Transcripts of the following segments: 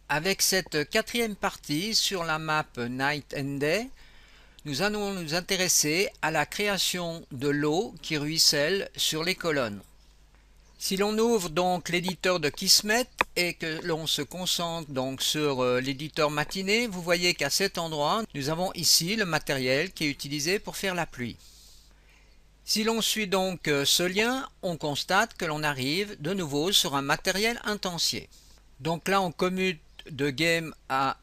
Avec cette quatrième partie sur la map Night and Day, nous allons nous intéresser à la création de l'eau qui ruisselle sur les colonnes. Si l'on ouvre donc l'éditeur de Kismet et que l'on se concentre donc sur l'éditeur Matinée, vous voyez qu'à cet endroit, nous avons ici le matériel qui est utilisé pour faire la pluie. Si l'on suit donc ce lien, on constate que l'on arrive de nouveau sur un matériel intensier. Donc là, on commute de game à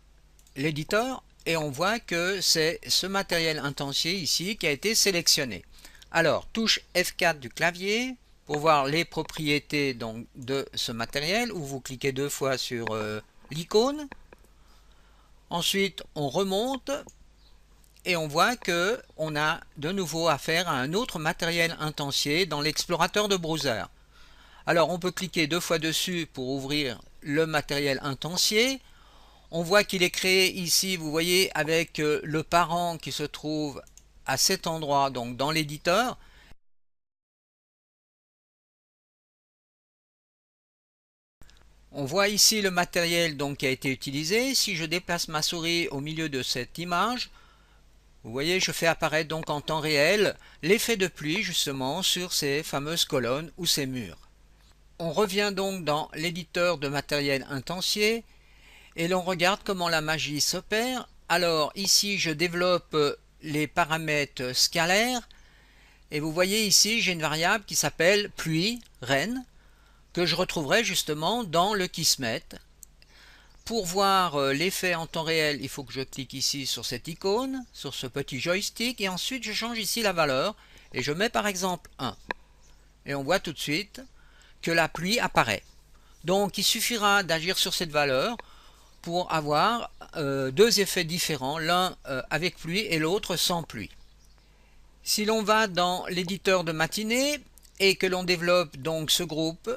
l'éditeur et on voit que c'est ce matériel intensier ici qui a été sélectionné. Alors, touche F4 du clavier pour voir les propriétés donc de ce matériel, où vous cliquez deux fois sur l'icône. Ensuite, on remonte et on voit que on a de nouveau affaire à un autre matériel intensier dans l'explorateur de browser. Alors, on peut cliquer deux fois dessus pour ouvrir le matériel intensier. On voit qu'il est créé ici, vous voyez, avec le parent qui se trouve à cet endroit, donc dans l'éditeur. On voit ici le matériel donc qui a été utilisé. Si je déplace ma souris au milieu de cette image, vous voyez, je fais apparaître donc en temps réel l'effet de pluie justement sur ces fameuses colonnes ou ces murs. On revient donc dans l'éditeur de matériel intensier et l'on regarde comment la magie s'opère. Alors ici je développe les paramètres scalaires et vous voyez ici j'ai une variable qui s'appelle pluie, rain, que je retrouverai justement dans le Kismet. Pour voir l'effet en temps réel, il faut que je clique ici sur cette icône, sur ce petit joystick, et ensuite je change ici la valeur et je mets par exemple 1. Et on voit tout de suite que la pluie apparaît. Donc il suffira d'agir sur cette valeur pour avoir deux effets différents, l'un avec pluie et l'autre sans pluie. Si l'on va dans l'éditeur de Matinée et que l'on développe donc ce groupe,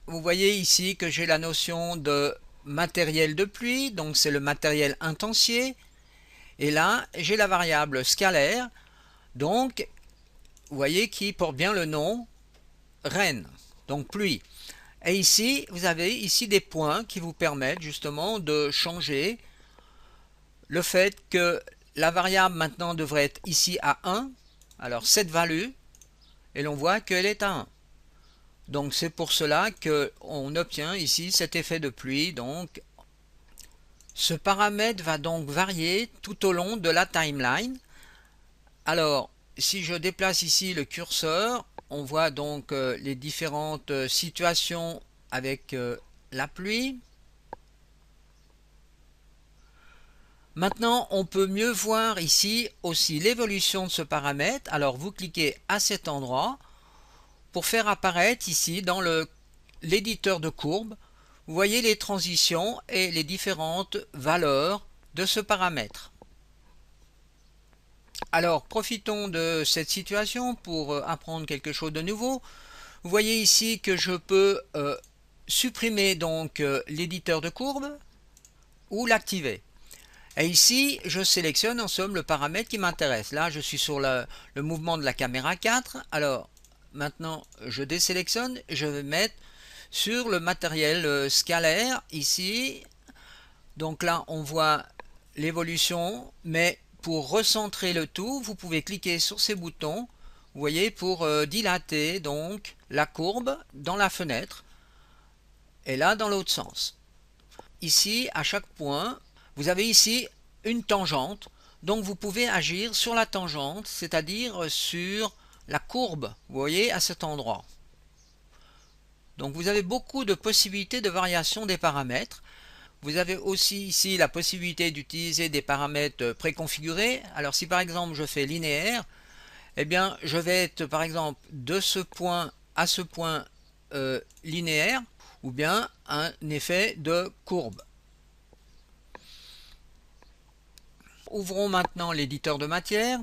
vous voyez ici que j'ai la notion de matériel de pluie, donc c'est le matériel intensier, et là j'ai la variable scalaire, donc vous voyez qui porte bien le nom rain, donc pluie. Et ici, vous avez ici des points qui vous permettent justement de changer le fait que la variable maintenant devrait être ici à 1. Alors cette value, et l'on voit qu'elle est à 1. Donc c'est pour cela qu'on obtient ici cet effet de pluie. Donc ce paramètre va donc varier tout au long de la timeline. Alors si je déplace ici le curseur, on voit donc les différentes situations avec la pluie. Maintenant, on peut mieux voir ici aussi l'évolution de ce paramètre. Alors, vous cliquez à cet endroit pour faire apparaître ici dans l'éditeur de courbes, vous voyez les transitions et les différentes valeurs de ce paramètre. Alors, profitons de cette situation pour apprendre quelque chose de nouveau. Vous voyez ici que je peux supprimer donc l'éditeur de courbes ou l'activer. Et ici, je sélectionne en somme le paramètre qui m'intéresse. Là, je suis sur le mouvement de la caméra 4. Alors, maintenant, je désélectionne. Je vais mettre sur le matériel scalaire ici. Donc là, on voit l'évolution, mais pour recentrer le tout, vous pouvez cliquer sur ces boutons, vous voyez, pour dilater donc la courbe dans la fenêtre, et là dans l'autre sens. Ici, à chaque point, vous avez ici une tangente, donc vous pouvez agir sur la tangente, c'est-à-dire sur la courbe, vous voyez, à cet endroit. Donc vous avez beaucoup de possibilités de variation des paramètres. Vous avez aussi ici la possibilité d'utiliser des paramètres préconfigurés. Alors si par exemple je fais linéaire, eh bien je vais être par exemple de ce point à ce point linéaire, ou bien un effet de courbe. Ouvrons maintenant l'éditeur de matière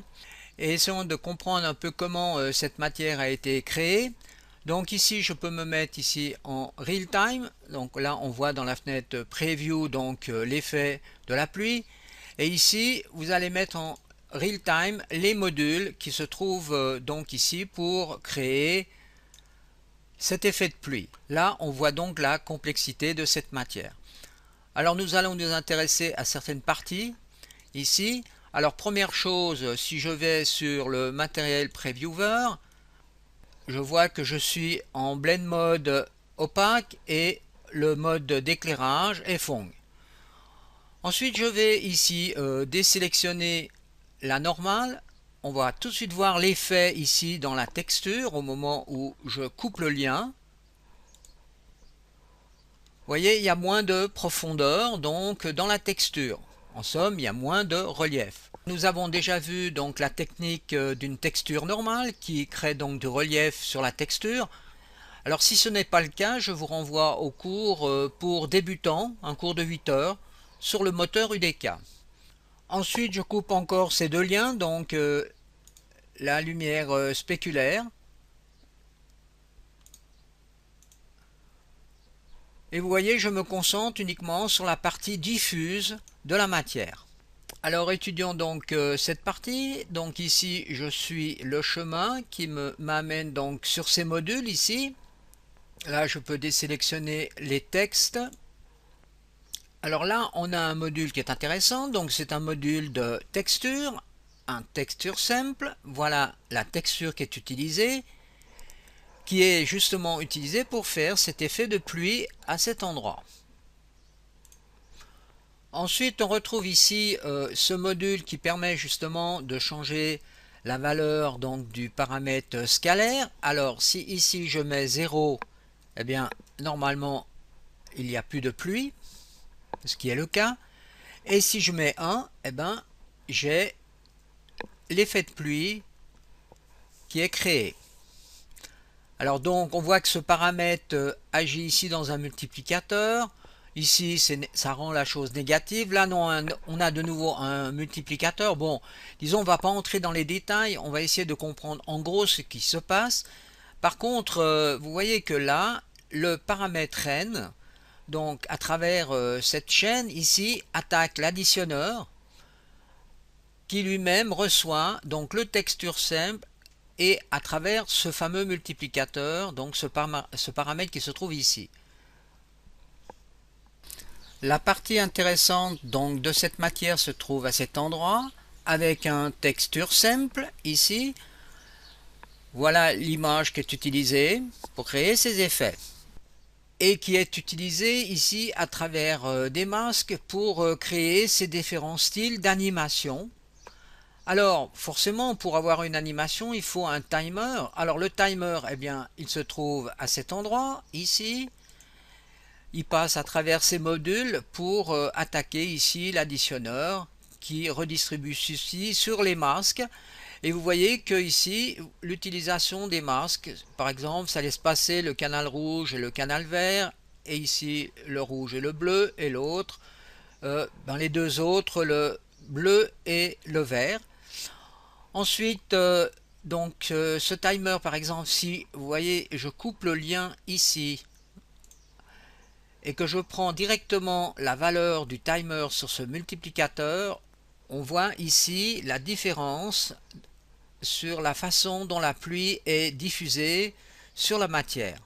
et essayons de comprendre un peu comment cette matière a été créée. Donc ici je peux me mettre ici en real time, donc là on voit dans la fenêtre preview donc l'effet de la pluie, et ici vous allez mettre en real-time les modules qui se trouvent donc ici pour créer cet effet de pluie. Là, on voit donc la complexité de cette matière. Alors nous allons nous intéresser à certaines parties ici. Alors première chose, si je vais sur le matériel previewer, je vois que je suis en blend mode opaque et le mode d'éclairage est Phong. Ensuite je vais ici désélectionner la normale. On va tout de suite voir l'effet ici dans la texture au moment où je coupe le lien. Vous voyez, il y a moins de profondeur donc dans la texture. En somme, il y a moins de relief. Nous avons déjà vu donc la technique d'une texture normale qui crée donc du relief sur la texture. Alors si ce n'est pas le cas, je vous renvoie au cours pour débutants, un cours de 8 heures sur le moteur UDK. Ensuite, je coupe encore ces deux liens, donc la lumière spéculaire. Et vous voyez, je me concentre uniquement sur la partie diffuse de la matière. Alors étudions donc cette partie. Donc ici, je suis le chemin qui m'amène donc sur ces modules ici. Là, je peux désélectionner les textes. Alors là, on a un module qui est intéressant. Donc c'est un module de texture, un texture simple. Voilà la texture qui est utilisée, qui est justement utilisée pour faire cet effet de pluie à cet endroit. Ensuite, on retrouve ici ce module qui permet justement de changer la valeur donc du paramètre scalaire. Alors, si ici je mets 0, eh bien, normalement, il n'y a plus de pluie, ce qui est le cas. Et si je mets 1, eh bien, j'ai l'effet de pluie qui est créé. Alors donc, on voit que ce paramètre agit ici dans un multiplicateur. Ici, ça rend la chose négative. Là, non, on a de nouveau un multiplicateur. Bon, disons, on ne va pas entrer dans les détails. On va essayer de comprendre en gros ce qui se passe. Par contre, vous voyez que là, le paramètre n, donc à travers cette chaîne ici, attaque l'additionneur qui lui-même reçoit donc le texture simple et à travers ce fameux multiplicateur, donc ce paramètre qui se trouve ici. La partie intéressante donc de cette matière se trouve à cet endroit avec un texture simple ici. Voilà l'image qui est utilisée pour créer ces effets et qui est utilisée ici à travers des masques pour créer ces différents styles d'animation. Alors forcément, pour avoir une animation, il faut un timer. Alors le timer, eh bien, il se trouve à cet endroit ici. Il passe à travers ces modules pour attaquer ici l'additionneur qui redistribue ceci sur les masques. Et vous voyez que ici, l'utilisation des masques, par exemple, ça laisse passer le canal rouge et le canal vert, et ici le rouge et le bleu, et l'autre, dans les deux autres, le bleu et le vert. Ensuite, ce timer, par exemple, si vous voyez, je coupe le lien ici, et que je prends directement la valeur du timer sur ce multiplicateur, on voit ici la différence sur la façon dont la pluie est diffusée sur la matière.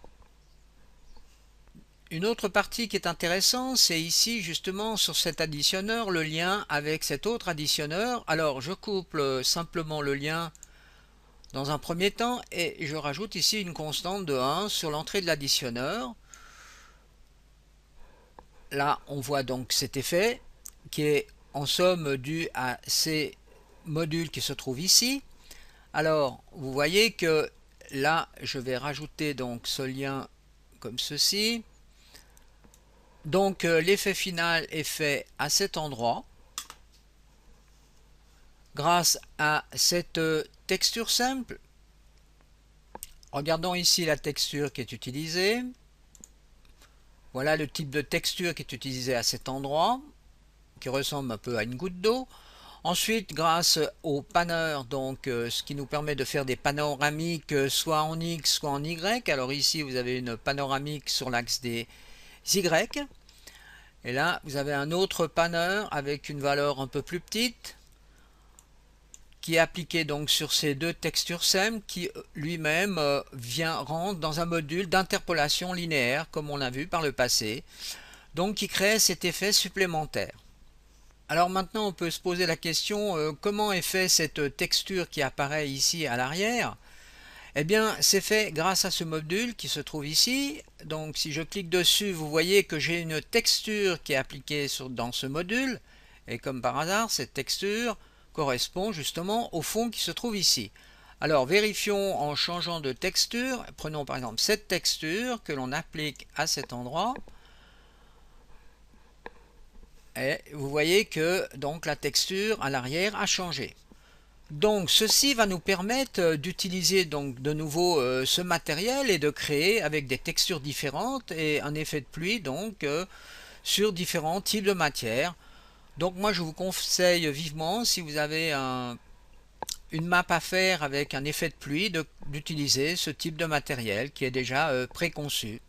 Une autre partie qui est intéressante, c'est ici justement sur cet additionneur, le lien avec cet autre additionneur. Alors je couple simplement le lien dans un premier temps et je rajoute ici une constante de 1 sur l'entrée de l'additionneur. Là, on voit donc cet effet qui est en somme dû à ces modules qui se trouvent ici. Alors, vous voyez que là, je vais rajouter donc ce lien comme ceci. Donc, l'effet final est fait à cet endroit grâce à cette texture simple. Regardons ici la texture qui est utilisée. Voilà le type de texture qui est utilisé à cet endroit, qui ressemble un peu à une goutte d'eau. Ensuite, grâce au panner, donc ce qui nous permet de faire des panoramiques soit en X, soit en Y. Alors ici, vous avez une panoramique sur l'axe des Y. Et là, vous avez un autre panner avec une valeur un peu plus petite. qui est appliqué donc sur ces deux textures SEM qui lui-même rentre dans un module d'interpolation linéaire comme on l'a vu par le passé, donc qui crée cet effet supplémentaire. Alors maintenant on peut se poser la question comment est fait cette texture qui apparaît ici à l'arrière. Eh bien c'est fait grâce à ce module qui se trouve ici. Donc si je clique dessus, vous voyez que j'ai une texture qui est appliquée dans ce module, et comme par hasard cette texture correspond justement au fond qui se trouve ici. Alors vérifions en changeant de texture. Prenons par exemple cette texture que l'on applique à cet endroit. Et vous voyez que donc la texture à l'arrière a changé. Donc ceci va nous permettre d'utiliser donc de nouveau ce matériel et de créer avec des textures différentes et un effet de pluie donc sur différents types de matières. Donc moi je vous conseille vivement, si vous avez une map à faire avec un effet de pluie, d'utiliser ce type de matériel qui est déjà préconçu.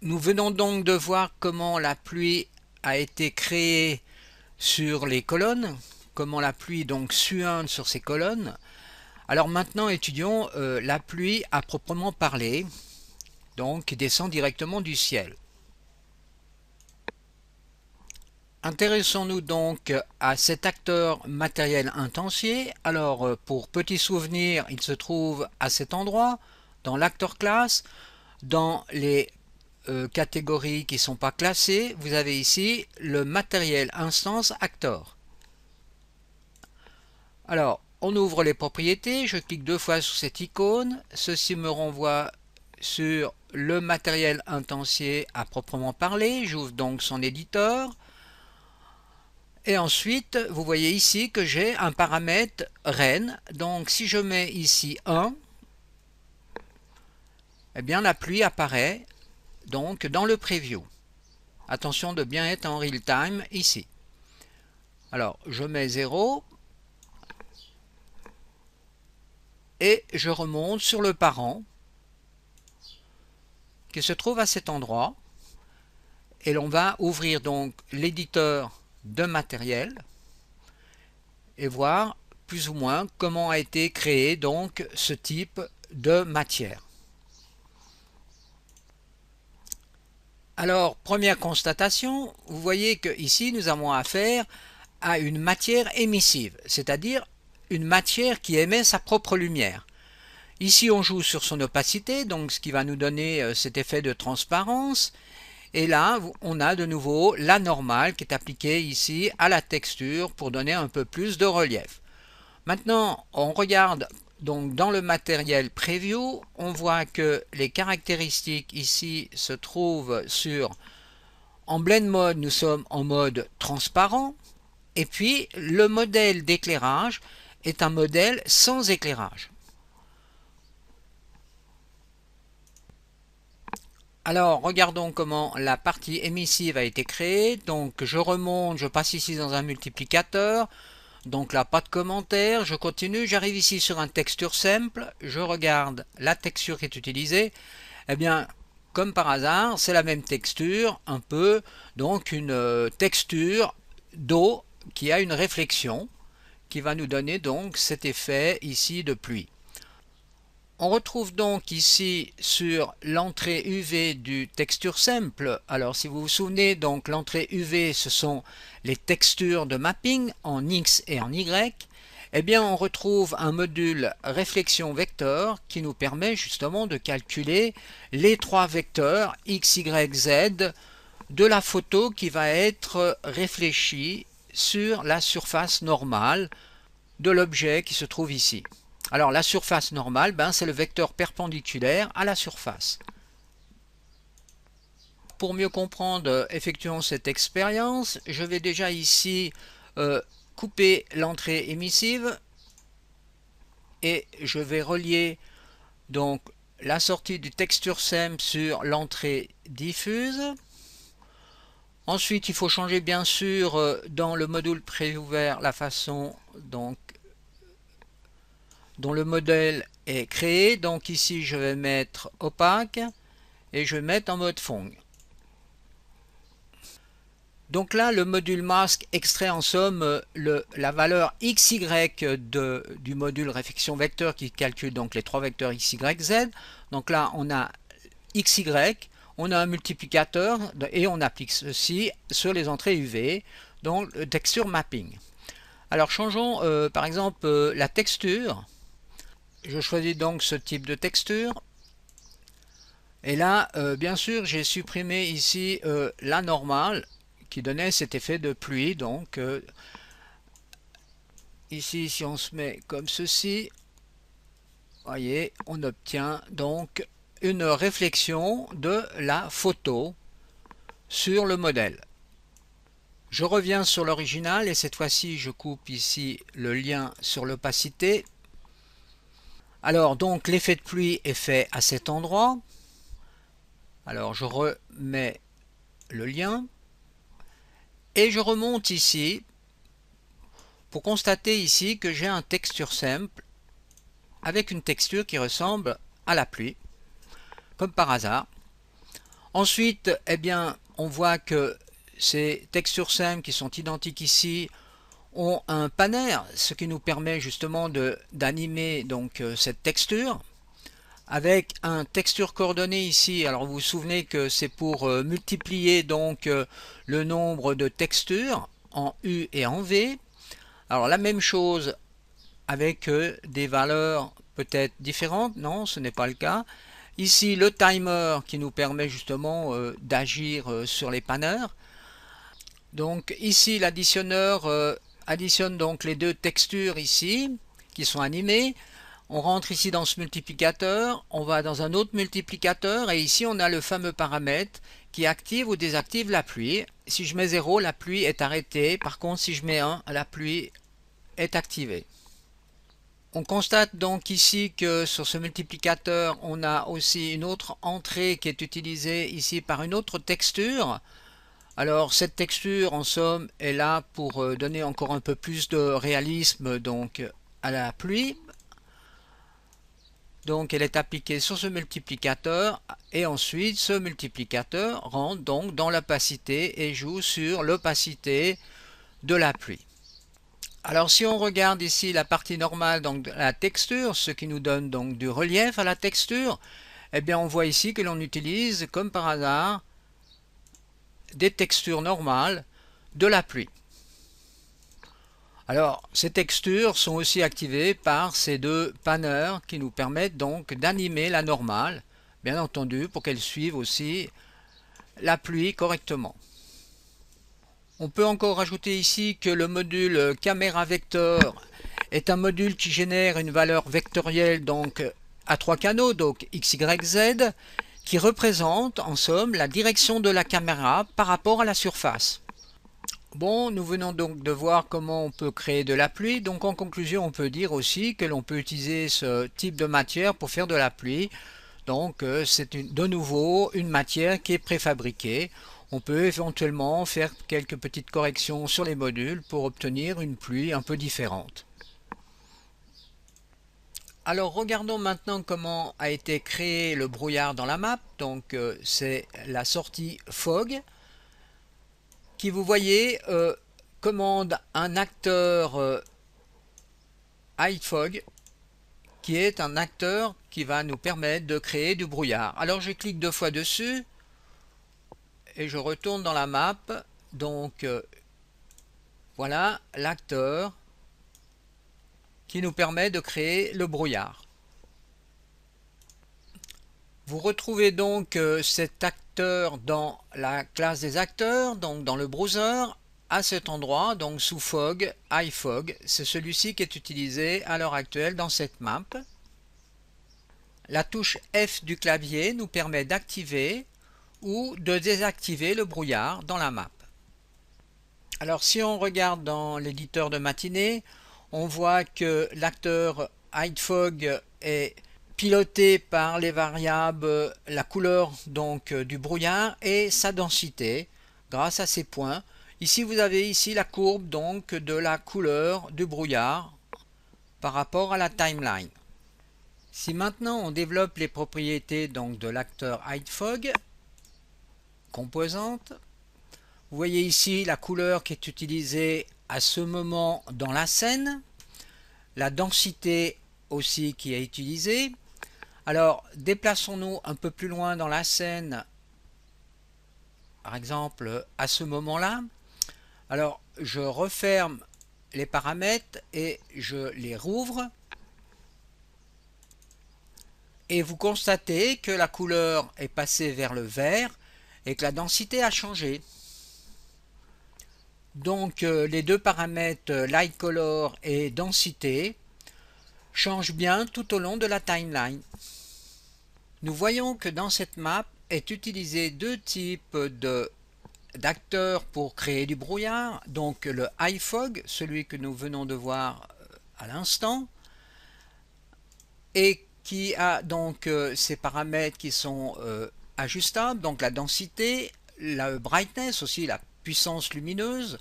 Nous venons donc de voir comment la pluie a été créée sur les colonnes, comment la pluie donc suinte sur ces colonnes. Alors maintenant étudions la pluie à proprement parler, donc qui descend directement du ciel. Intéressons-nous donc à cet acteur matériel intensier. Alors pour petit souvenir, il se trouve à cet endroit, dans l'acteur classe, dans les catégories qui ne sont pas classées, vous avez ici le matériel instance actor. Alors, on ouvre les propriétés, je clique deux fois sur cette icône, ceci me renvoie sur le matériel intensier à proprement parler, j'ouvre donc son éditeur, et ensuite vous voyez ici que j'ai un paramètre REN, donc si je mets ici 1, eh bien la pluie apparaît donc dans le preview. Attention de bien être en real time ici. Alors je mets 0 et je remonte sur le parent qui se trouve à cet endroit et l'on va ouvrir donc l'éditeur de matériel et voir plus ou moins comment a été créé donc ce type de matière. Alors, première constatation, vous voyez que ici nous avons affaire à une matière émissive, c'est-à-dire une matière qui émet sa propre lumière. Ici on joue sur son opacité, donc ce qui va nous donner cet effet de transparence, et là on a de nouveau la normale qui est appliquée ici à la texture pour donner un peu plus de relief. Maintenant on regarde donc dans le matériel preview, on voit que les caractéristiques ici se trouvent en blend mode, nous sommes en mode transparent, et puis le modèle d'éclairage est un modèle sans éclairage. Alors regardons comment la partie émissive a été créée. Donc je remonte, je passe ici dans un multiplicateur. Donc là, pas de commentaire, je continue, j'arrive ici sur un texture simple, je regarde la texture qui est utilisée, eh bien, comme par hasard, c'est la même texture, un peu, donc une texture d'eau qui a une réflexion, qui va nous donner donc cet effet ici de pluie. On retrouve donc ici sur l'entrée UV du texture simple. Alors si vous vous souvenez, donc l'entrée UV ce sont les textures de mapping en X et en Y. Eh bien on retrouve un module réflexion vecteur qui nous permet justement de calculer les trois vecteurs X, Y, Z de la photo qui va être réfléchie sur la surface normale de l'objet qui se trouve ici. Alors la surface normale, c'est le vecteur perpendiculaire à la surface. Pour mieux comprendre, effectuons cette expérience. Je vais déjà ici couper l'entrée émissive et je vais relier donc la sortie du texture SEM sur l'entrée diffuse. Ensuite, il faut changer bien sûr dans le module préouvert la façon dont le modèle est créé. Donc ici je vais mettre opaque et je vais mettre en mode fong. Donc là, le module mask extrait en somme la valeur xy du module réflexion vecteur qui calcule donc les trois vecteurs x, y, z. Donc là, on a xy, on a un multiplicateur et on applique ceci sur les entrées UV, donc le texture mapping. Alors changeons par exemple la texture. Je choisis donc ce type de texture. Et là, bien sûr, j'ai supprimé ici la normale qui donnait cet effet de pluie. Donc, ici, si on se met comme ceci, voyez, on obtient donc une réflexion de la photo sur le modèle. Je reviens sur l'original et cette fois-ci, je coupe ici le lien sur l'opacité. Alors, donc, l'effet de pluie est fait à cet endroit. Alors, je remets le lien. Et je remonte ici pour constater ici que j'ai un texture simple avec une texture qui ressemble à la pluie, comme par hasard. Ensuite, eh bien, on voit que ces textures simples qui sont identiques ici ont un panner, ce qui nous permet justement d'animer donc cette texture avec un texture coordonné ici. Alors vous vous souvenez que c'est pour multiplier donc le nombre de textures en U et en V. Alors la même chose avec des valeurs peut-être différentes. Non, ce n'est pas le cas. Ici le timer qui nous permet justement d'agir sur les panners. Donc ici l'additionneur additionne donc les deux textures ici qui sont animées. On rentre ici dans ce multiplicateur, on va dans un autre multiplicateur et ici on a le fameux paramètre qui active ou désactive la pluie. Si je mets 0, la pluie est arrêtée. Par contre, si je mets 1, la pluie est activée. On constate donc ici que sur ce multiplicateur, on a aussi une autre entrée qui est utilisée ici par une autre texture. Alors cette texture en somme est là pour donner encore un peu plus de réalisme donc à la pluie. Donc elle est appliquée sur ce multiplicateur et ensuite ce multiplicateur rentre donc dans l'opacité et joue sur l'opacité de la pluie. Alors si on regarde ici la partie normale donc de la texture, ce qui nous donne donc du relief à la texture, eh bien on voit ici que l'on utilise comme par hasard des textures normales de la pluie. Alors, ces textures sont aussi activées par ces deux panners qui nous permettent donc d'animer la normale, bien entendu, pour qu'elle suive aussi la pluie correctement. On peut encore rajouter ici que le module caméra vecteur est un module qui génère une valeur vectorielle donc à trois canaux, donc x, y, z, qui représente en somme la direction de la caméra par rapport à la surface. Bon, nous venons donc de voir comment on peut créer de la pluie. Donc en conclusion, on peut dire aussi que l'on peut utiliser ce type de matière pour faire de la pluie. Donc c'est de nouveau une matière qui est préfabriquée. On peut éventuellement faire quelques petites corrections sur les modules pour obtenir une pluie un peu différente. Alors regardons maintenant comment a été créé le brouillard dans la map. Donc c'est la sortie Fog qui, vous voyez, commande un acteur HideFog qui est un acteur qui va nous permettre de créer du brouillard. Alors je clique deux fois dessus et je retourne dans la map. Donc voilà l'acteur qui nous permet de créer le brouillard. Vous retrouvez donc cet acteur dans la classe des acteurs, donc dans le browser, à cet endroit, donc sous Fog, HideFog. C'est celui-ci qui est utilisé à l'heure actuelle dans cette map. La touche F du clavier nous permet d'activer ou de désactiver le brouillard dans la map. Alors si on regarde dans l'éditeur de matinée, on voit que l'acteur HideFog est piloté par les variables la couleur donc du brouillard et sa densité grâce à ces points. Ici vous avez ici la courbe donc de la couleur du brouillard par rapport à la timeline. Si maintenant on développe les propriétés donc de l'acteur HideFog, composante, Vous voyez ici la couleur qui est utilisée à ce moment dans la scène, la densité aussi qui est utilisée. Alors déplaçons-nous un peu plus loin dans la scène, par exemple à ce moment-là. Alors je referme les paramètres et je les rouvre. Et vous constatez que la couleur est passée vers le vert et que la densité a changé. Donc les deux paramètres light color et densité changent bien tout au long de la timeline. Nous voyons que dans cette map est utilisé deux types d'acteurs pour créer du brouillard. Donc le high fog, celui que nous venons de voir à l'instant, et qui a donc ces paramètres qui sont ajustables, donc la densité, la brightness aussi, la puissance lumineuse,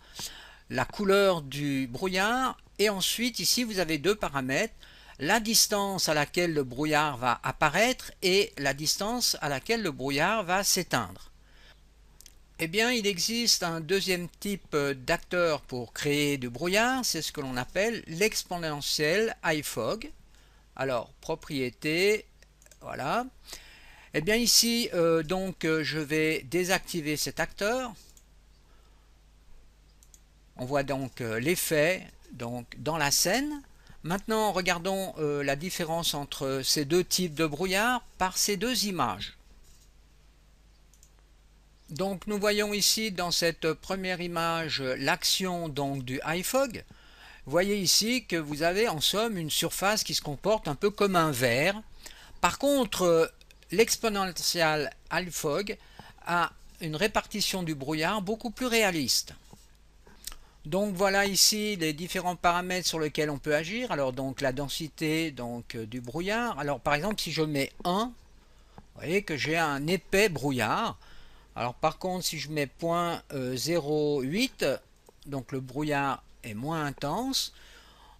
la couleur du brouillard, et ensuite ici vous avez deux paramètres, la distance à laquelle le brouillard va apparaître et la distance à laquelle le brouillard va s'éteindre. Eh bien, il existe un deuxième type d'acteur pour créer du brouillard, c'est ce que l'on appelle l'exponentiel high fog. Alors, propriété, voilà. Eh bien ici, je vais désactiver cet acteur. On voit donc l'effet dans la scène. Maintenant, regardons la différence entre ces deux types de brouillard par ces deux images. Donc nous voyons ici dans cette première image l'action du high fog. Vous voyez ici que vous avez en somme une surface qui se comporte un peu comme un verre. Par contre, l'exponential high fog a une répartition du brouillard beaucoup plus réaliste. Donc voilà ici les différents paramètres sur lesquels on peut agir. Alors donc la densité du brouillard. Alors par exemple si je mets 1, vous voyez que j'ai un épais brouillard. Alors par contre si je mets 0,08, donc le brouillard est moins intense.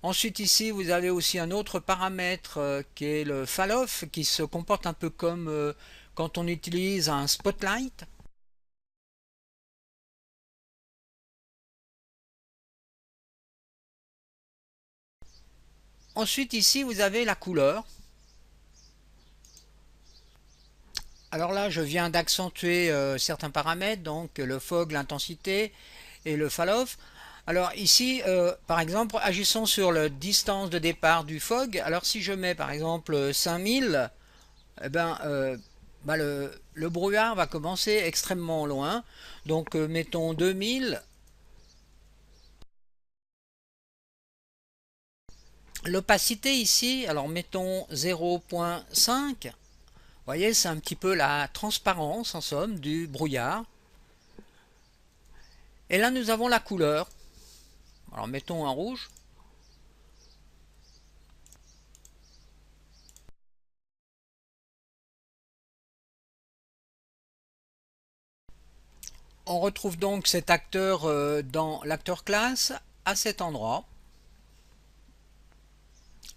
Ensuite ici vous avez aussi un autre paramètre qui est le fall-off, qui se comporte un peu comme quand on utilise un spotlight. Ensuite ici vous avez la couleur. Alors là je viens d'accentuer certains paramètres, donc le fog, l'intensité et le fall-off. Alors ici par exemple agissons sur la distance de départ du fog. Alors si je mets par exemple 5000, eh ben, le brouillard va commencer extrêmement loin. Donc mettons 2000. L'opacité ici, alors mettons 0,5. Vous voyez, c'est un petit peu la transparence en somme du brouillard. Et là nous avons la couleur. Alors mettons un rouge. On retrouve donc cet acteur dans l'acteur class à cet endroit.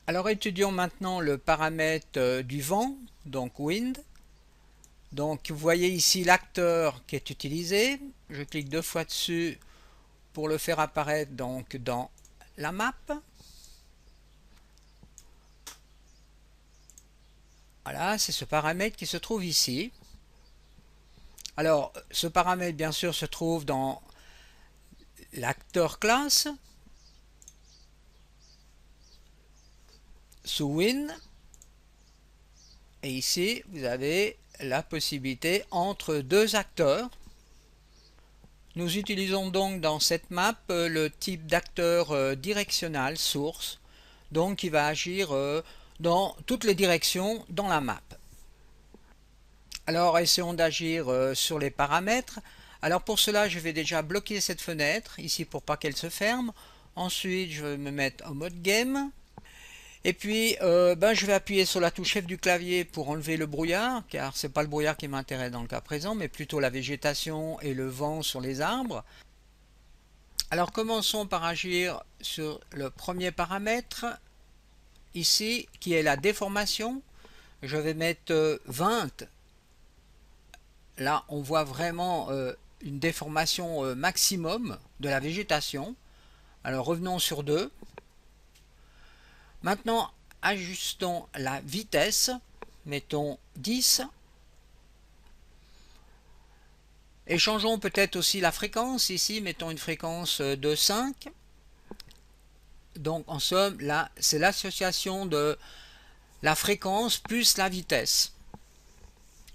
Alors étudions maintenant le paramètre du vent, donc wind. Donc vous voyez ici l'acteur qui est utilisé. Je clique deux fois dessus pour le faire apparaître donc dans la map. Voilà, c'est ce paramètre qui se trouve ici. Alors ce paramètre bien sûr se trouve dans l'acteur class, sous Win, et ici vous avez la possibilité entre deux acteurs. Nous utilisons donc dans cette map le type d'acteur directionnel, source, donc qui va agir dans toutes les directions dans la map. Alors essayons d'agir sur les paramètres. Alors pour cela je vais déjà bloquer cette fenêtre ici pour pas qu'elle se ferme. Ensuite je vais me mettre en mode game. Et puis je vais appuyer sur la touche F du clavier pour enlever le brouillard, car c'est pas le brouillard qui m'intéresse dans le cas présent, mais plutôt la végétation et le vent sur les arbres. Alors commençons par agir sur le premier paramètre ici qui est la déformation. Je vais mettre 20. Là on voit vraiment une déformation maximum de la végétation. Alors revenons sur 2. Maintenant, ajustons la vitesse, mettons 10. Et changeons peut-être aussi la fréquence, ici mettons une fréquence de 5. Donc en somme, là c'est l'association de la fréquence plus la vitesse.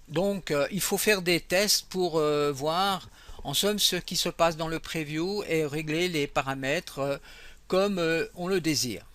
Donc il faut faire des tests pour voir en somme ce qui se passe dans le preview et régler les paramètres comme on le désire.